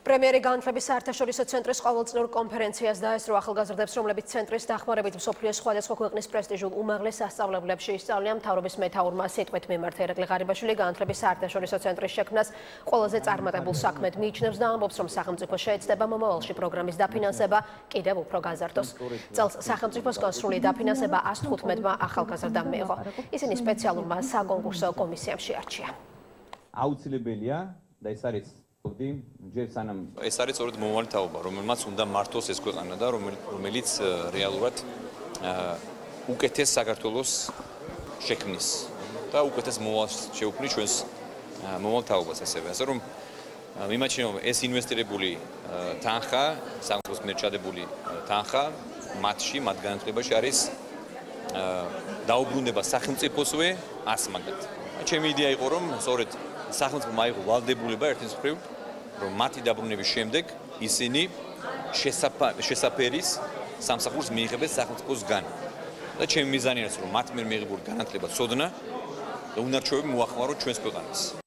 პრემიერი განათლების საერთაშორისო ცენტრის ყოველწლიურ კონფერენციას დაესწრო ახალგაზრდებს, რომლებიც ცენტრის დახმარებით მსოფლიოს სხვადასხვა ქვეყნის პრესტიჟულ უმაღლეს სასწავლებლებში ისწავლიან. მთავრობის მეთაურმა სიტყვით მიმართა ერაკლი ღარიბაშვილი განათლების საერთაშორისო ცენტრის შექმნას ყველაზე წარმატებულ საქმედ მიიჩნევს და ამბობს, რომ სახელმწიფო შეეცდება მომავალში პროგრამის დაფინანსება კიდევ უფრო გაზარდოს. წელს სახელმწიფოსგან სრული დაფინანსება 115-მა ახალგაზრდამ მიიღო. ისინი სპეციალურმა საკონკურსო კომისიამ შეარჩია. აუცილებელია და ეს არის ეს არის სწორედ მომავალი თაობა, რომელმაც უნდა მართოს ეს ქვეყანა და რომელიც რეალურად უკეთეს საქართველოს შექმნის და უკეთეს მომავალს შეუქმნის ჩვენს მომავალ თაობას ასევე. ასე რომ მიმაჩნია რომ ეს ინვესტირებული თანხა, სახელმწიფოს მიერ ჩადებული თანხა მათში, მათ განათლებაში არის დაუბრუნდება სახელმწიფოსვე ასმაგად. ჩემი იდეა იყო რომ სწორედ სახელმწიფო მაიღო ვალდებულება ერთის მხრივ, რომ მათი დაბრუნების შემდეგ ისინი შესაფერის სამსახურს მიიღებენ სახელმწიფოსგან. და ჩემი მიზანი არის, რომ მათ მიერ მიღებული განათლება ცოდნა და უნარჩვევები მოახმაროთ ჩვენს ქვეყანას.